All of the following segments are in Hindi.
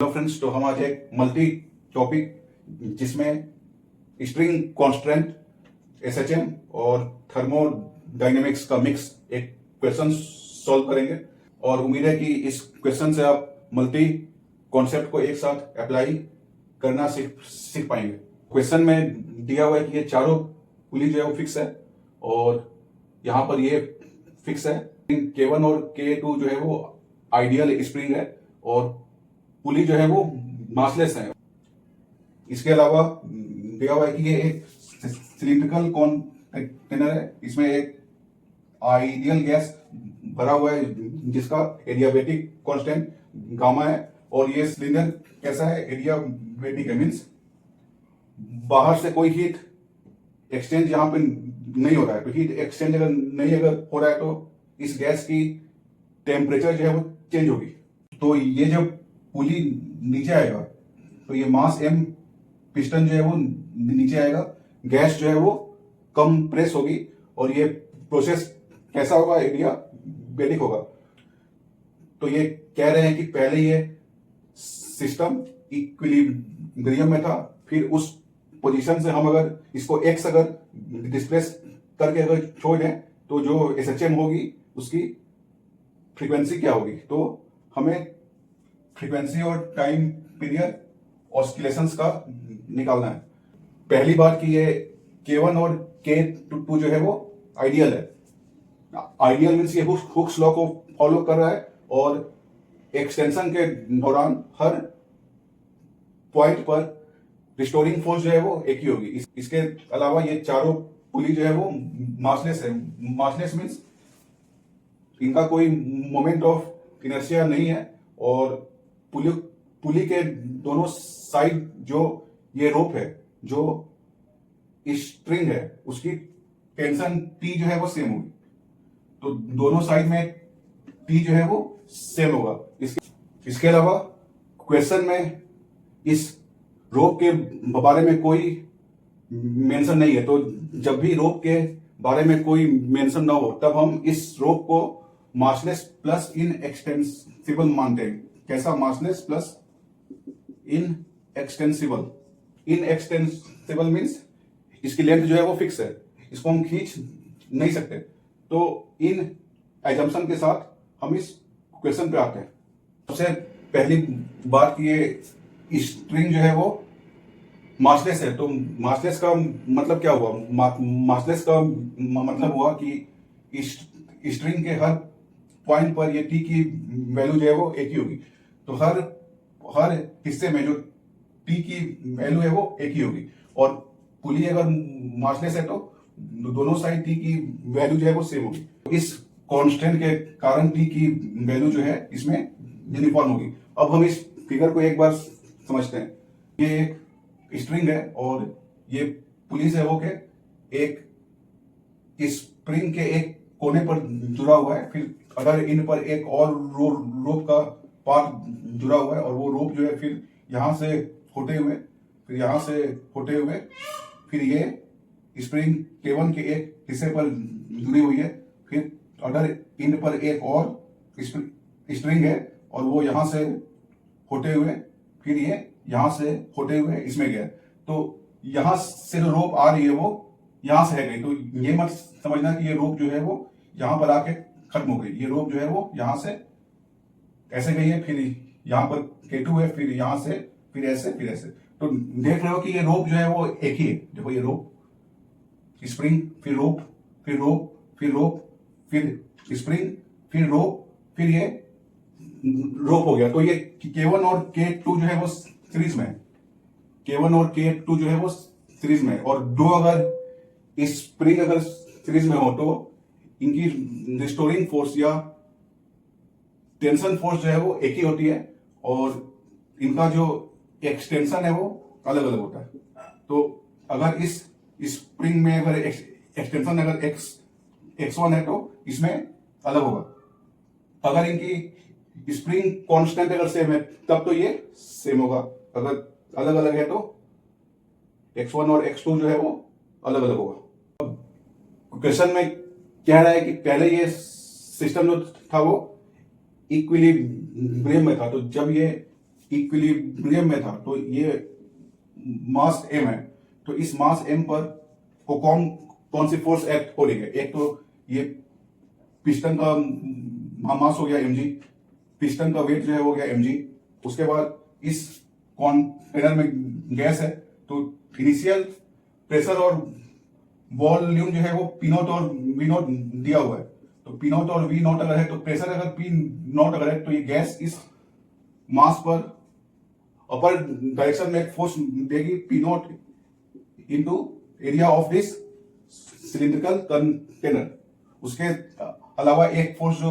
हेलो फ्रेंड्स, तो हम आज एक मल्टी टॉपिक जिसमें स्ट्रिंग कांस्टेंट, एसएचएम और थर्मोडायनेमिक्स का मिक्स एक क्वेश्चन सॉल्व करेंगे। और उम्मीद है कि इस क्वेश्चन से आप मल्टी कॉन्सेप्ट को एक साथ अप्लाई करना सीख पाएंगे। क्वेश्चन में दिया हुआ है कि ये चारों पुली जो है वो फिक्स है और यहाँ पर ये फिक्स है। K1 और K2 जो है वो आइडियल स्प्रिंग है और पुली जो है वो मासलेस है। इसके अलावा दिया हुआ है कि ये एक सिलिंड्रिकल कंटेनर है, इसमें एक आइडियल गैस भरा हुआ है जिसका एडियाबेटिक कांस्टेंट गामा है। और ये सिलेंडर कैसा है? एडियाबेटिक है, मीन्स बाहर से कोई हीट एक्सचेंज यहाँ पे नहीं हो रहा है। तो हीट एक्सचेंज अगर हो रहा है तो इस गैस की टेम्परेचर जो है वो चेंज होगी। तो ये जो पुली नीचे आएगा तो ये मास एम पिस्टन जो है वो नीचे आएगा, गैस जो है वो कम प्रेस होगी और ये प्रोसेस कैसा होगा? एडियाबेटिक होगा। तो ये कह रहे हैं कि पहले ये सिस्टम इक्विलिब्रियम में था, फिर उस पोजीशन से हम अगर इसको एक्स अगर डिस्प्लेस करके अगर छोड़ दें तो जो एसएचएम होगी उसकी फ्रीक्वेंसी क्या होगी? तो हमें फ्रीक्वेंसी और टाइम पीरियड ऑस्किलेशंस का निकालना है। पहली बात कि ये K1 और K2 जो है वो आइडियल है। आइडियल मीन्स ये हुक्स लॉ को फॉलो कर रहा है और एक्सटेंशन के दौरान हर पॉइंट पर रिस्टोरिंग फोर्स जो है वो एक ही होगी। इसके अलावा ये चारों पुली जो है वो मासलेस है। मासलेस मीन्स इनका कोई मोमेंट ऑफ इनर्शिया नहीं है और पुली के दोनों साइड जो ये रोप है, जो स्ट्रिंग है, उसकी टेंशन T जो है वो सेम होगी। तो दोनों साइड में T जो है वो सेम होगा। इसके अलावा क्वेश्चन में इस रोप के बारे में कोई मेंशन नहीं है। तो जब भी रोप के बारे में कोई मेंशन ना हो तब हम इस रोप को मासलेस प्लस इनएक्सटेंसिबल मानते हैं। कैसा? Massless plus inextensible. Inextensible means इसकी लेंथ जो है वो फिक्स है, इसको हम खींच नहीं सकते। तो इन एजम्पशन के साथ हम इस क्वेश्चन पे आते हैं। सबसे पहली बात कि ये स्ट्रिंग जो है वो मासलेस है। तो मासलेस का मतलब क्या हुआ? मासलेस का मतलब हुआ कि स्ट्रिंग के हर पॉइंट पर ये T की वैल्यू जो है वो एक ही होगी। तो हर हिस्से में जो T की वैल्यू है वो एक ही होगी। और पुली अगर मासलेस है तो दोनों साइड T की वैल्यू जो है वो सेम होगी। इस कांस्टेंट के कारण T की वैल्यू जो है इसमें यूनिफॉर्म होगी। अब हम इस फिगर को एक बार समझते हैं। ये एक स्ट्रिंग है और ये पुली से होके एक स्प्रिंग के एक कोने पर जुड़ा हुआ है। फिर अगर इन पर एक और रोप का पार्ट जुड़ा हुआ है और वो रोप जो है फिर यहां से होते हुए, फिर यहां से होते हुए, फिर ये स्प्रिंग K1 के एक हिस्से पर जुड़ी हुई है। फिर अगर इन पर एक और स्प्रिंग है और वो यहां से होते हुए, फिर ये यहां से होते हुए इसमें गया, तो यहां से जो रोप आ रही है वो यहां से है गई। तो ये मत समझना कि ये रोप जो है वो यहां पर आके खत्म हो गई। ये रोप जो है वो यहां से ऐसे गई है, फिर यहां पर K2 है, फिर यहां से, फिर ऐसे, फिर ऐसे। तो देख रहे हो कि ये रोप जो है वो एक ही है। देखो ये रोप, स्प्रिंग, फिर रोप, फिर रोप, फिर रोप, फिर स्प्रिंग, फिर रोप, फिर ये रोप हो गया। तो ये K1 और K2 जो है वो सीरीज में है। K1 और K2 जो है वो सीरीज में है और दो अगर स्प्रिंग अगर सीरीज में हो तो इनकी रिस्टोरिंग फोर्स या टेंशन फोर्स जो है वो एक ही होती है और इनका जो एक्सटेंशन है वो अलग अलग होता है। तो अगर इस स्प्रिंग में अगर एक्सटेंशन अगर x1 है तो इसमें अलग होगा। अगर इनकी स्प्रिंग कांस्टेंट अगर सेम है तब तो ये सेम होगा। अगर अलग अलग है तो x1 और x2 जो है वो अलग अलग होगा। क्वेश्चन में कह रहा है कि पहले ये सिस्टम जो था वो इक्विलिब्रियम में था। तो जब ये इक्विलिब्रियम में था, तो ये मास m है, तो इस मास m पर कौन सी फोर्स एक्ट हो रही है? एक तो ये पिस्टन का मास हो गया mg, पिस्टन का वेट जो है हो गया mg। उसके बाद इस कंटेनर में गैस है, तो इनिशियल प्रेशर और वॉल्यूम जो है वो पी नॉट और वी नॉट दिया हुआ है। तो पी नॉट और वी नॉट अगर है, तो प्रेशर अगर पी नॉट अगर है, तो ये गैस इस मास पर अपर डायरेक्शन में एक फोर्स देगी P not into area of this cylindrical container. उसके अलावा एक फोर्स जो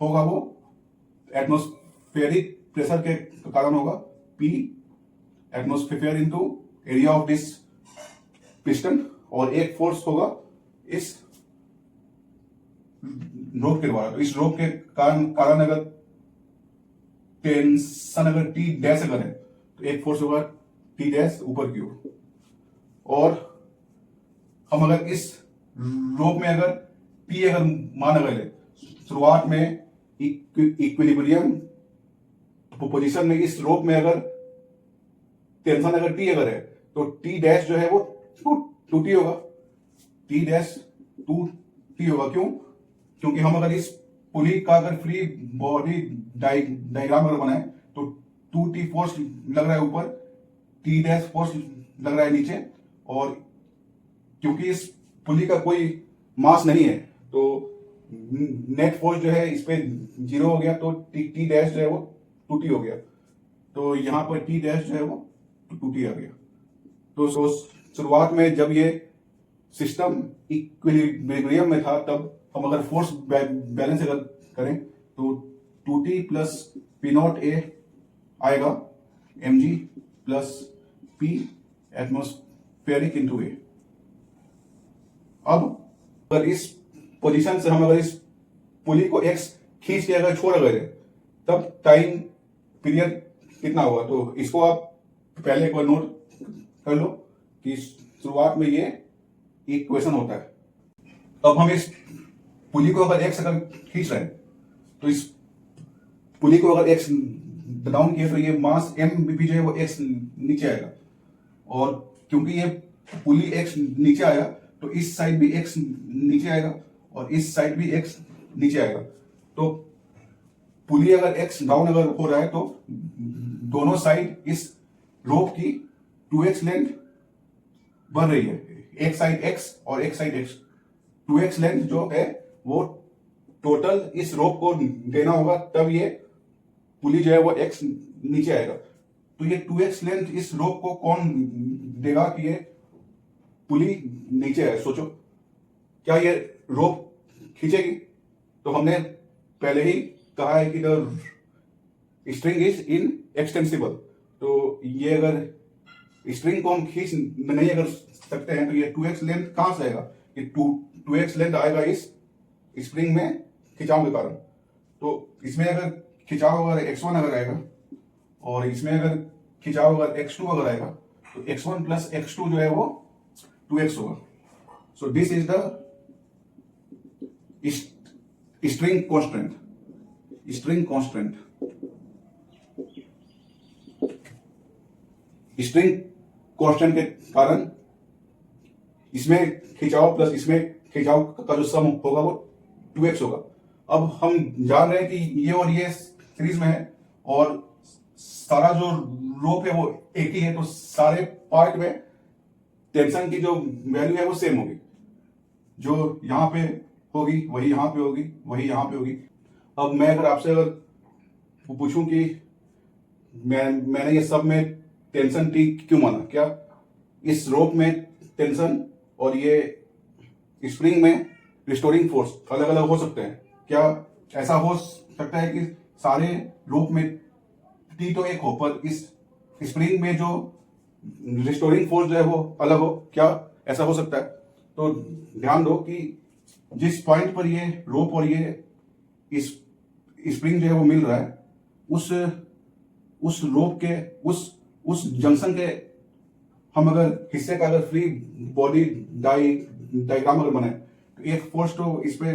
होगा वो एटमॉस्फेरिक प्रेशर के कारण होगा, P atmosphere into area of this piston, और एक फोर्स होगा इस रोप के द्वारा। तो इस रोप के कारण अगर टेंशन अगर टी डैश अगर है, तो एक फोर्स होगा टी डैश ऊपर की ओर। और हम अगर इस रोप में अगर पी अगर मान अगर ले, शुरुआत में इक्विलिब्रियम पोजीशन में इस रोप में अगर टेंशन अगर टी अगर है, तो टी डैश जो है वो टू टी होगा, टी डैश टू टी होगा। क्यों? क्योंकि हम अगर इस पुली का अगर फ्री बॉडी डायग्राम अगर बनाए, तो टू टी फोर्स लग रहा है ऊपर, टी डैश फोर्स लग रहा है नीचे, और क्योंकि इस पुली का कोई मास नहीं है, तो नेट फोर्स जो है इस पे 0 हो गया, तो टी डैश जो है वो 2t हो गया। तो यहां पर टी डैश जो है वो 2t आ गया। तो शुरुआत में जब ये सिस्टम इक्विलिब्रियम में था, तब हम अगर फोर्स बैलेंस अगर करें, तो 2t plus P not A आएगा mg plus p atmospheric into A. अब अगर इस पोजीशन से हम अगर इस पुली को x खींच के अगर छोड़ गए, तब टाइम पीरियड कितना होगा? तो इसको आप पहले एक बार नोट कर लो कि शुरुआत में ये इक्वेशन होता है। अब हम इस पुली को अगर x अगर खींच रहे हैं, तो इस पुली को अगर x डाउन किए, तो ये मास m भी जो है वो x नीचे आएगा, और क्योंकि ये पुली x नीचे आया, तो इस साइड भी x नीचे आएगा और इस साइड भी x नीचे आएगा। तो पुली अगर x डाउन अगर हो रहा है, तो दोनों साइड इस रोप की 2x लेंथ बढ़ रही है, एक साइड x और एक साइड x। 2x लेंथ जो है वो टोटल इस रोप को देना होगा, तब ये पुली जो है वो x नीचे आएगा। तो ये 2x लेंथ इस रोप को कौन देगा कि ये पुली नीचे है? सोचो, क्या ये रोप खींचेगी? तो हमने पहले ही कहा है कि the string is in extensible. तो ये अगर स्ट्रिंग को हम खींच नहीं अगर सकते हैं, तो ये 2x लेंथ कहां से आएगा? ये 2x लेंथ आएगा इस स्प्रिंग में खिंचाव के कारण। तो इसमें अगर खिंचाव अगर x1 अगर आएगा, और इसमें अगर खिंचाव अगर x2 अगर आएगा, तो x1 प्लस x2 जो है वो 2x होगा। सो this is the string constant. String constant, string constant के कारण इसमें खिंचाव प्लस इसमें खिंचाव का जो सम होगा वो 2x होगा। अब हम जान रहे हैं कि ये और ये सीरीज में है, और सारा जो रोप है वो एक ही है, तो सारे पार्ट में टेंशन की जो वैल्यू है वो सेम होगी। जो यहां पे होगी वही यहां पे होगी, वही यहां पे होगी। अब मैं अगर आपसे अगर पूछूं कि मैंने ये सब में टेंशन टी क्यों माना, क्या इस रोप में टेंशन और ये स्प्रिंग में रिस्टोरिंग फोर्स अलग अलग हो सकते हैं? क्या ऐसा हो सकता है कि सारे रोप में टी तो एक हो, पर इस स्प्रिंग में जो रिस्टोरिंग फोर्स जो है वो अलग हो? क्या ऐसा हो सकता है? तो ध्यान दो कि जिस पॉइंट पर ये रोप और ये इस स्प्रिंग जो है वो मिल रहा है, उस रोप के उस जंक्शन के हम अगर हिस्से का अगर फ्री बॉडी डायग्राम अगर बनाए, तो एक फोर्स तो इस पे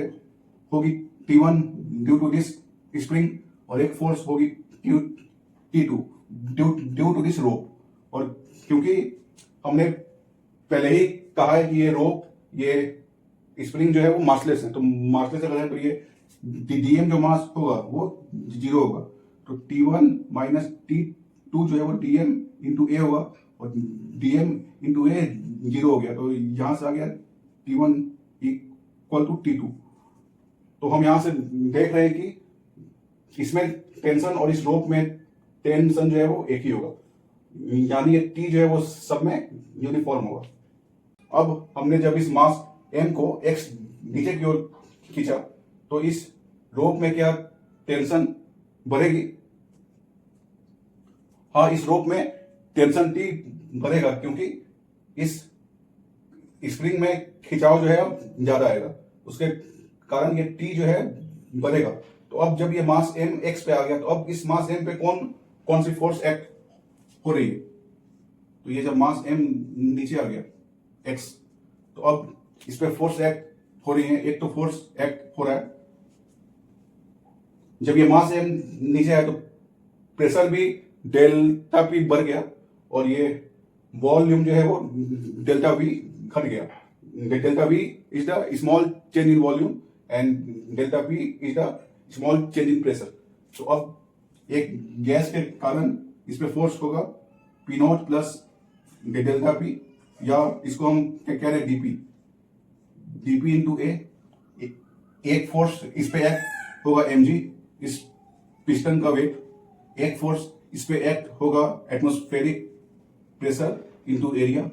होगी T1 due to this spring, और एक फोर्स होगी T2 ड्यू टू दिस रोप। और क्योंकि हमने पहले ही कहा है कि ये रोप, ये स्प्रिंग जो है वो मासलेस है, तो मासलेस अगर है तो ये डीएम जो मास होगा वो 0 होगा। तो T1 माइनस T2 जो है वो डीएम इंटू ए होगा, और डीएम इंटू ए 0 हो गया, तो यहां से आ गया T1 इक्वल टू T2। तो हम यहां से देख रहे हैं कि इसमें टेंशन और इस रोप में टेंशन जो है वो एक ही होगा, यानी ये T जो है वो सब में यूनिफॉर्म होगा। अब हमने जब इस मास M को X नीचे की ओर खींचा तो इस रोप में क्या टेंशन बढ़ेगी? हाँ, इस रोप में टेंशन T बढ़ेगा, क्योंकि इस स्प्रिंग में खिंचाव जो है अब ज्यादा आएगा, उसके कारण ये T जो है बढ़ेगा। तो अब जब ये मास M X पे आ गया, तो अब इस मास M पे कौन सी फोर्स एक्ट हो रही है? तो ये जब मास M नीचे आ गया X, तो अब इस पे फोर्स एक्ट हो रही है। एक तो फोर्स एक्ट हो रहा है जब ये मास M नीचे आया, तो प्रेशर भी डेल्टा P बढ़ गया, और ये वॉल्यूम जो है वो डेल्टा V घट गया। Delta V is the small change in volume and delta P is the small change in pressure. तो अब एक गैस के कारण इस पे फोर्स होगा P0 प्लस डेल्टा P, या इसको हम क्या कह रहे हैं dp इंटू ए। एक फोर्स इस पे एक्ट होगा mg, इस पिस्टन का वेट। एक फोर्स इस पे एक्ट होगा एटमॉस्फेरिक प्रेशर इंटू एरिया,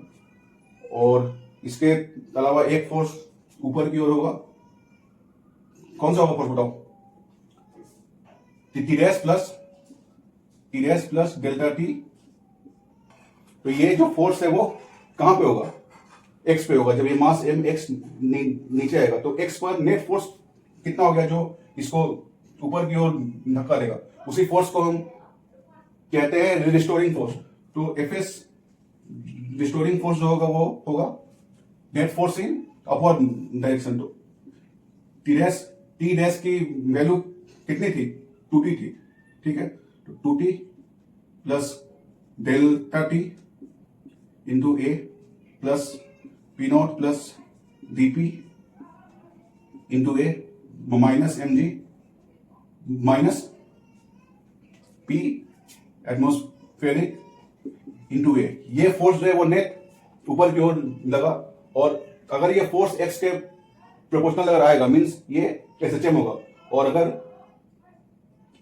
और इसके अलावा एक फोर्स ऊपर की ओर होगा। कौन सा होगा फोर्स बताओ? T dash plus delta T. तो ये जो फोर्स है वो कहां पे होगा? एक्स पे होगा। जब ये मास M X नीचे आएगा, तो एक्स पर नेट फोर्स कितना हो गया जो इसको ऊपर की ओर धक्का देगा? उसी फोर्स को हम कहते हैं रिस्टोरिंग फोर्स। तो Fs रिस्टोरिंग फोर्स जो होगा वो होगा net force in upward direction. तो टी डैश की वैल्यू कितनी थी? 2t थी, ठीक है। तो 2t plus delta T into A plus P0 plus dp into A minus mg minus p atmospheric into A. ये फोर्स जो है वो नेट ऊपर की ओर लगा, और अगर ये फोर्स x के प्रोपोर्शनल अगर आएगा मींस ये SHM होगा, और अगर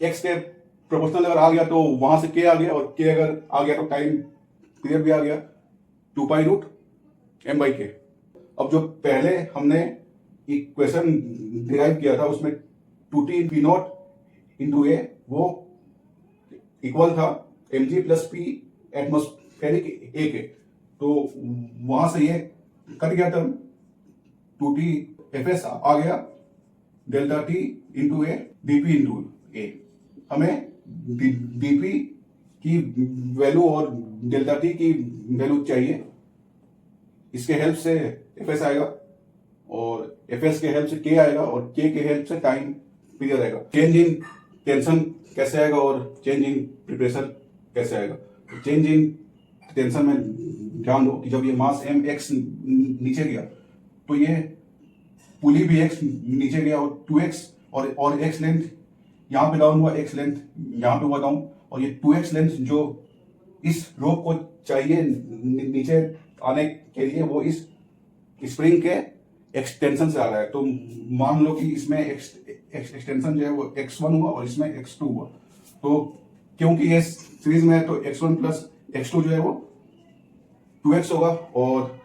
x के प्रोपोर्शनल अगर आ गया तो वहां से k आ गया, और k अगर आ गया तो टाइम पीरियड भी आ गया 2 पाई रूट m/k। अब जो पहले हमने इक्वेशन डिराइव किया था उसमें 2t P0 इंटू ए वो इक्वल था mg प्लस p एटमोस्फेरिक ए के। तो वहां से ये कट गया टर्म, 2t Fs आ गया डेल्टा t इंटू ए dp इंटू ए। हमें dp की वैल्यू और डेल्टा t की वैल्यू चाहिए। इसके हेल्प से Fs आएगा, और Fs के हेल्प से K आएगा, और K के हेल्प से टाइम पीरियड आएगा। चेंज इन टेंशन कैसे आएगा और चेंज इन प्रेशर कैसे आएगा? चेंज इन टेंशन में ध्यान दो कि जब ये मास M X नीचे गया, तो ये पुली भी X नीचे गया, और 2x और X लेंथ यहाँ पे डाउन हुआ, X लेंथ यहाँ पे हुआ डाउन, और ये 2x लेंथ जो इस रोप को चाहिए नीचे आने के लिए वो इस स्प्रिंग के एक्सटेंशन से आ रहा है। तो मान लो कि इसमें एक्सटेंशन जो है वो x1 हुआ और इसमें x2 हुआ। तो क्योंकि ये सीरीज में है तो x1 प्लस x2 जो है वो 2x होगा, और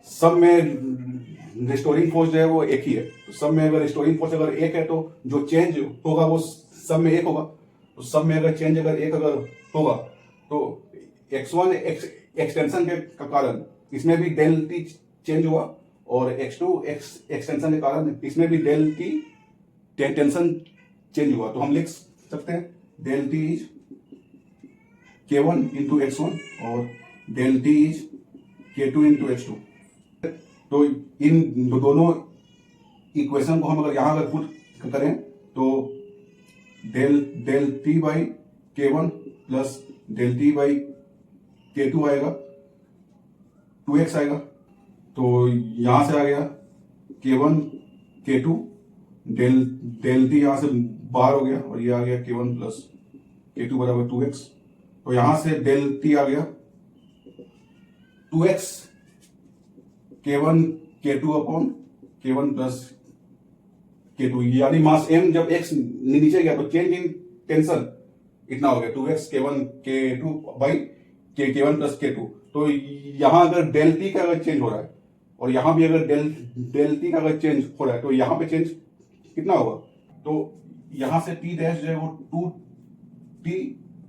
सब में रिस्टोरिंग फोर्स जो है वो एक ही है। तो सब में अगर रिस्टोरिंग फोर्स अगर एक है तो जो चेंज होगा वो सब में एक होगा। तो सब में अगर चेंज अगर एक अगर होगा तो x1 एक्सटेंशन के कारण इसमें भी डेल टी चेंज हुआ, और x2 एक्सटेंशन के कारण इसमें भी डेल टी टेंशन चेंज हुआ। तो हम लिख सकते हैं del T is K1 into x1 और del T is K2 into x2। तो इन दोनों इक्वेशन को हम अगर यहां अगर पुट करें तो del t by K1 plus del t by k two आएगा 2x आएगा। तो यहां से आ गया k1 k2 डेल टी यहां से बाहर हो गया और ये आ गया k1 प्लस k2 बराबर 2x। तो यहां से डेल टी आ गया 2x k1 k2 upon k1 plus k2, यानी मास m जब x नीचे गया तो चेंज इन टेंशन इतना हो गया 2x k1 k2 by k1 plus k2। तो यहां अगर डेल टी का अगर चेंज हो रहा है और यहां भी अगर डेल टी का अगर चेंज हो रहा है तो यहां पे चेंज कितना होगा? तो यहां से टी डैश जो है वो 2t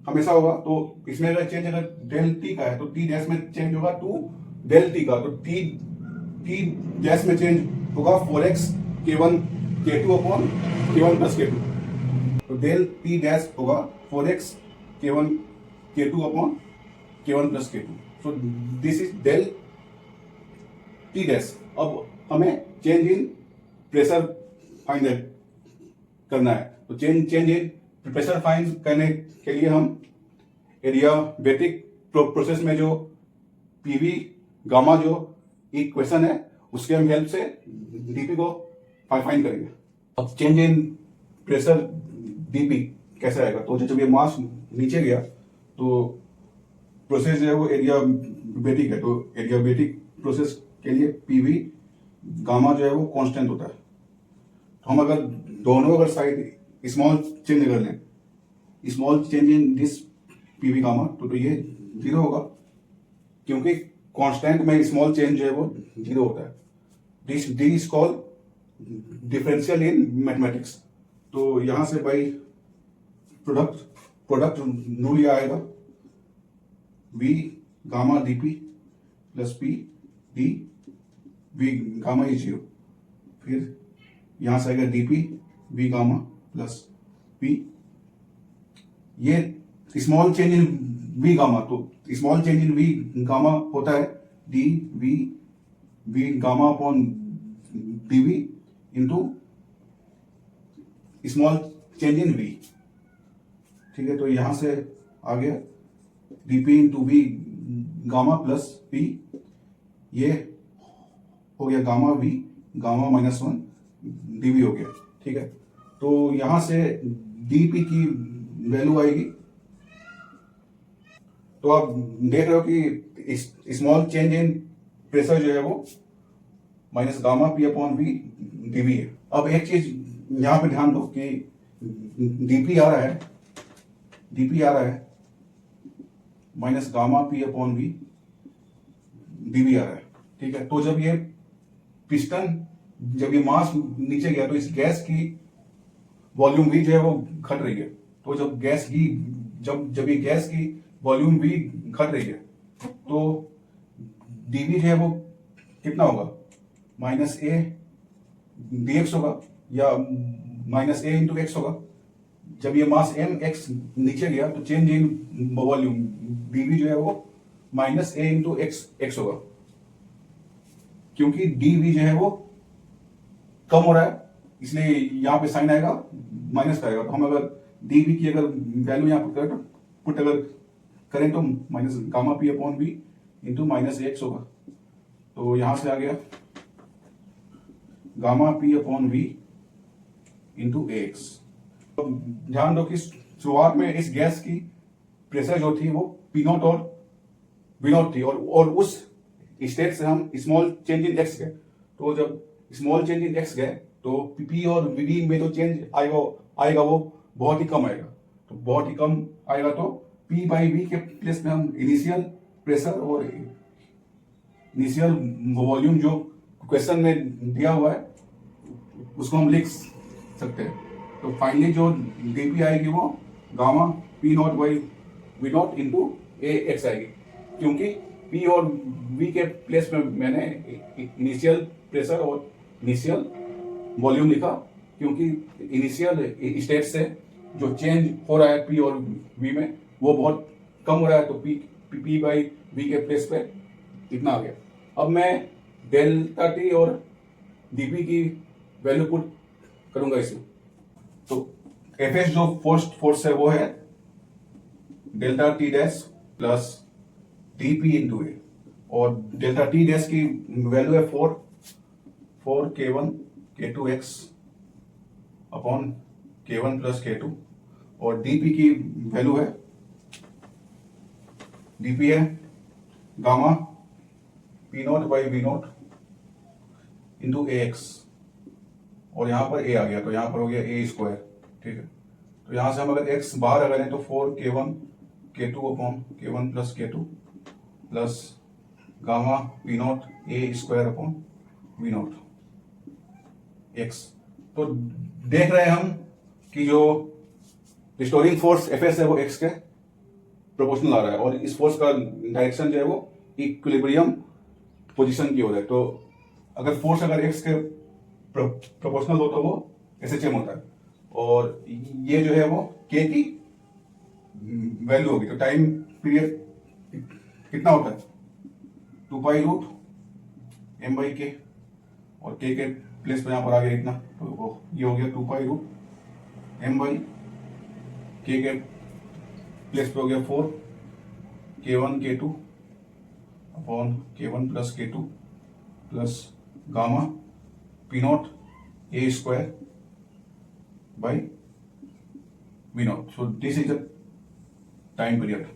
हमेशा होगा। तो इसमें अगर चेंज अगर डेल टी का है तो टी डैश में चेंज होगा 2 डेल टी का। तो टी डैश में चेंज होगा 4x k1 k2 upon k1 plus k2। तो डेल टी डैश होगा 4x k1 k2 upon k1 plus k2। So this is del t dash. अब हमें चेंज इन प्रेशर फाइंड करना है। तो चेंज इन प्रेशर फाइंड करने के लिए हम एडियाबैटिक प्रोसेस में जो पीवी गामा जो इक्वेशन है उसके हम हेल्प से डीपी को फाइंड करेंगे। अब चेंज इन प्रेशर डीपी कैसे आएगा? तो जब ये मास नीचे गया तो प्रोसेस जो है वो एडियाबैटिक है। तो एडियाबैटिक प्रोसेस के लिए पीवी गामा जो है वो कांस्टेंट होता है। तो हम अगर दोनों अगर साइड स्मॉल चेंज कर लें, small change in this PV gamma, तो ये 0 होगा क्योंकि कांस्टेंट में स्मॉल चेंज जो है वो 0 होता है। This D is called differential in mathematics. तो यहां से बाई प्रोडक्ट रूल आएगा V gamma DP plus P D V gamma is 0। फिर यहां से आएगा DP V gamma plus P, ये small change in V gamma. तो small change in V gamma होता है D V gamma upon DV into small change in V. ठीक है, तो यहां से आ गया DP into we gamma plus P, ये हो गया गामा वी गामा -1 डीवी हो गया। ठीक है, तो यहां से डीपी की वैल्यू आएगी। तो आप देख रहे हो कि स्मॉल चेंज इन प्रेशर जो है वो minus gamma P upon we dv है। अब एक चीज यहां पे ध्यान दो कि डीपी आ रहा है minus gamma P upon we DV आ रहा है। ठीक है, तो जब ये पिस्टन जब ये मास नीचे गया तो इस गैस की वॉल्यूम वी जो है वो घट रही है। तो जब ये गैस की वॉल्यूम वी घट रही है तो डीवी जो है वो कितना होगा? माइनस ए डी एक्स होगा या माइनस ए इंटू एक्स होगा। जब ये मास एम एक्स नीचे गया तो चेंज इन वॉल्यूम डीवी जो है वो माइनस ए इंटू एक्स होगा, क्योंकि डीवी जो है वो कम हो रहा है इसलिए यहां पे साइन आएगा माइनस का आएगा। तो हम अगर डीवी की अगर वैल्यू यहां पर पुट अगर करें तो minus gamma P upon v into minus x होगा। तो यहां से आ गया gamma P upon v into x. ध्यान दो कि शुरुआत में इस गैस की प्रेशर जो थी वो पी नॉट और वी नॉट थी और उस स्टेट से हम स्मॉल चेंज इन एक्स गए। तो जब स्मॉल चेंज इन एक्स गए तो पी और वी में जो चेंज आएगा वो बहुत ही कम आएगा। तो बहुत ही कम आएगा तो पी बाई वी के प्लेस में हम इनिशियल प्रेशर और इनिशियल वॉल्यूम जो क्वेश्चन में दिया हुआ है उसको हम लिख सकते हैं। तो फाइनली जो डीपी आएगी वो gamma p not by v not into a x आएगी, क्योंकि पी और वी के प्लेस में मैंने इनिशियल प्रेशर और इनिशियल वॉल्यूम लिखा, क्योंकि इनिशियल स्टेट से जो चेंज हो रहा है पी और वी में वो बहुत कम हो रहा है। तो पी बाई वी के प्लेस पे इतना आ गया। अब मैं डेल्टा टी और डीपी की वैल्यू पुट करूंगा इसमें। तो एफ एस जो फोर्स है वो है delta T dash plus dp into A, और डेल्टा टी डैश की वैल्यू है 4 k1 k2 x upon k1 plus k2, और dp की वैल्यू है, dp है gamma p not by v not into a x, और यहां पर a आ गया तो यहां पर हो गया a स्क्वायर। ठीक है, तो यहां से हम अगर x बाहर अगर तो 4 k1 k2 upon k1 plus k2 plus gamma p not a square upon v not x. तो देख रहे हैं हम कि जो रिस्टोरिंग फोर्स एफ है वो x के प्रोपोर्शनल आ रहा है, और इस फोर्स का डायरेक्शन जो है वो इक्विलिब्रियम पोजीशन की ओर है। तो अगर फोर्स अगर x के प्रोपोर्शनल हो तो वो SHM होता है, और ये जो है वो k की वैल्यू होगी। तो टाइम पीरियड कितना होता है, 2 पाई रूट m बाई के, और k के प्लेस पर यहां पर आ गया इतना, तो ये हो गया 2 pi root m by k के प्लेस पे हो गया 4 k1 k2 upon k1 plus k2 plus gamma p not a square by v not. So this is the time period.